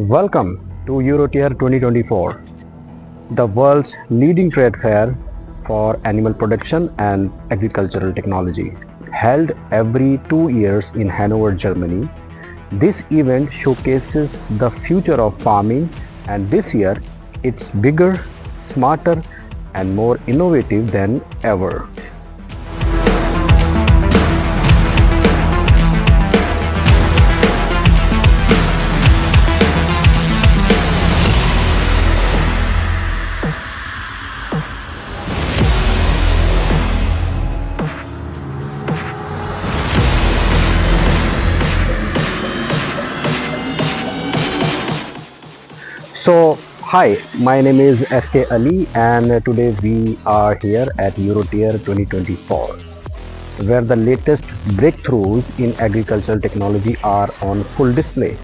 Welcome to Eurotier 2024, the world's leading trade fair for animal production and agricultural technology. Held every 2 years in Hanover, Germany, this event showcases the future of farming, and this year it's bigger, smarter, and more innovative than ever. So, hi, my name is SK Ali, and today we are here at Eurotier 2024, where the latest breakthroughs in agricultural technology are on full display.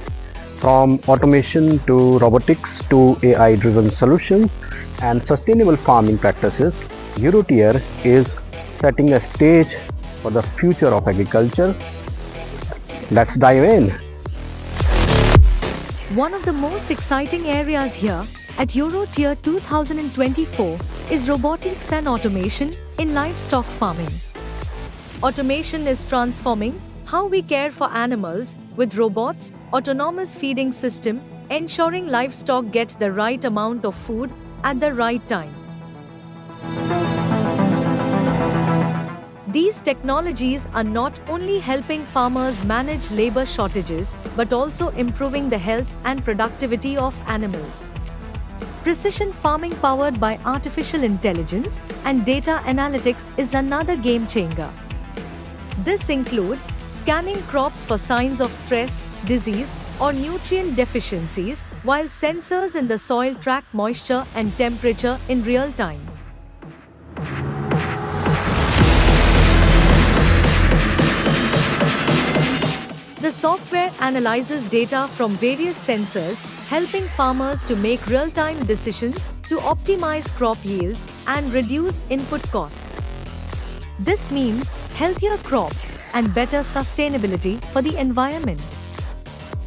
From automation to robotics to AI driven solutions and sustainable farming practices, Eurotier is setting a stage for the future of agriculture. Let's dive in. One of the most exciting areas here at Eurotier 2024 is robotics and automation in livestock farming. Automation is transforming how we care for animals with robots, autonomous feeding system, ensuring livestock get the right amount of food at the right time. These technologies are not only helping farmers manage labor shortages but also improving the health and productivity of animals. Precision farming powered by artificial intelligence and data analytics is another game changer. This includes scanning crops for signs of stress, disease, or nutrient deficiencies, while sensors in the soil track moisture and temperature in real time. The software analyzes data from various sensors, helping farmers to make real-time decisions to optimize crop yields and reduce input costs. This means healthier crops and better sustainability for the environment.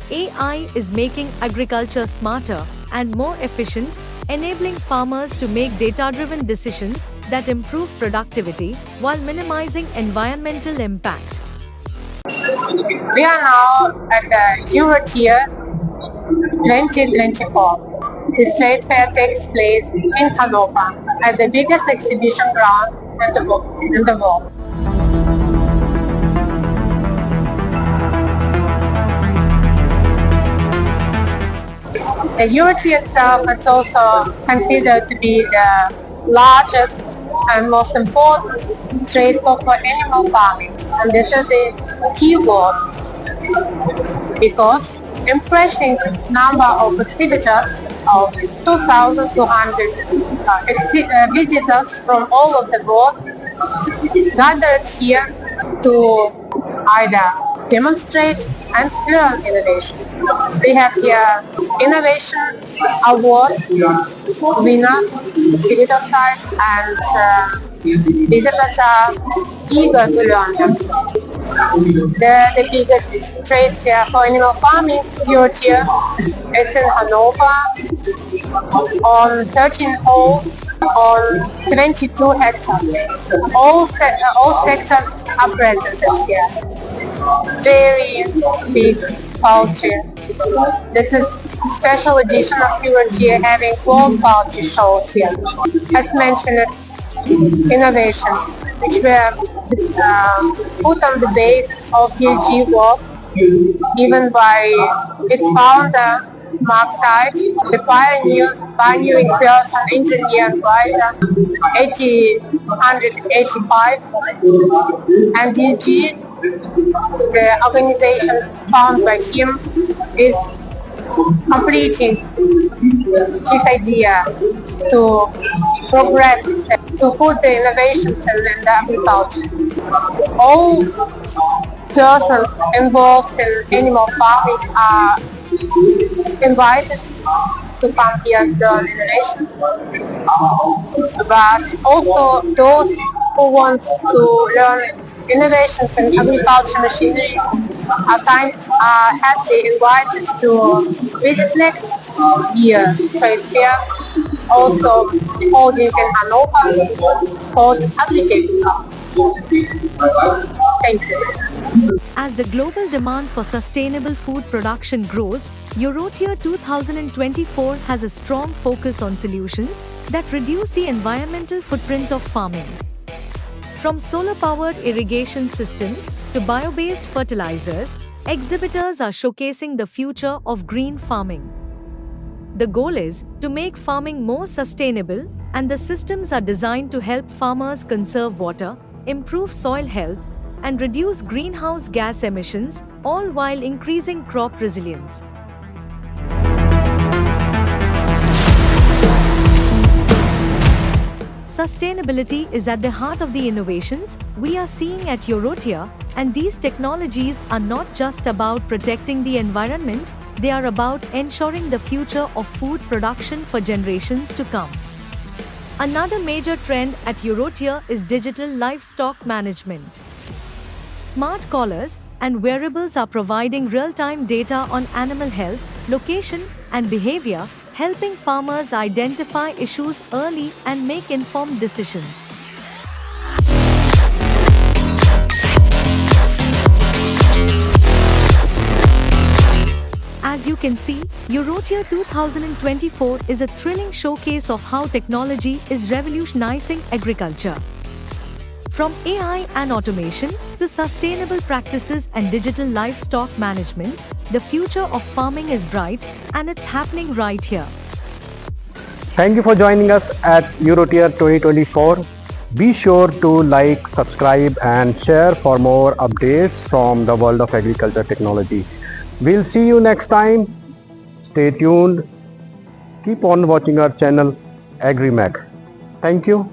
AI is making agriculture smarter and more efficient, enabling farmers to make data-driven decisions that improve productivity while minimizing environmental impact. We are now at the Eurotier 2024. This trade fair takes place in Hanover, at the biggest exhibition ground in the world. The Eurotier itself is also considered to be the largest and most important trade fair for animal farming, and this is the key word because impressive number of exhibitors of 2,200 visitors from all over the world gathered here to either demonstrate and learn innovations. We have here Innovation Award winner, exhibitor sites, and visitors are eager to learn them. The biggest trade fair for animal farming Eurotier is in Hanover on 13 halls on 22 hectares. All sectors are presented here. Dairy, beef, poultry. This is special edition of Eurotier having World Poultry Show here. As mentioned, innovations which were put on the base of DLG work, even by its founder, Mark Seid, the pioneering person, engineer and writer, 1885, and DLG, the organization founded by him, is completing his idea to progress, to put the innovations in the agriculture. All persons involved in animal farming are invited to come here and learn innovations, but also those who want to learn innovations in agriculture machinery are heartily invited to visit next year trade fair, also holding in Hannover called AgriTech. Thank you. As the global demand for sustainable food production grows, Eurotier 2024 has a strong focus on solutions that reduce the environmental footprint of farming. From solar-powered irrigation systems to bio-based fertilizers, exhibitors are showcasing the future of green farming. The goal is to make farming more sustainable, and the systems are designed to help farmers conserve water, improve soil health, and reduce greenhouse gas emissions, all while increasing crop resilience. Sustainability is at the heart of the innovations we are seeing at Eurotier, and these technologies are not just about protecting the environment, they are about ensuring the future of food production for generations to come. Another major trend at Eurotier is digital livestock management. Smart collars and wearables are providing real-time data on animal health, location, and behavior, helping farmers identify issues early and make informed decisions. As you can see, Eurotier 2024 is a thrilling showcase of how technology is revolutionizing agriculture. From AI and automation to sustainable practices and digital livestock management, the future of farming is bright, and it's happening right here. Thank you for joining us at Eurotier 2024. Be sure to like, subscribe and share for more updates from the world of agriculture technology. We'll see you next time. Stay tuned. Keep on watching our channel AgriMag. Thank you.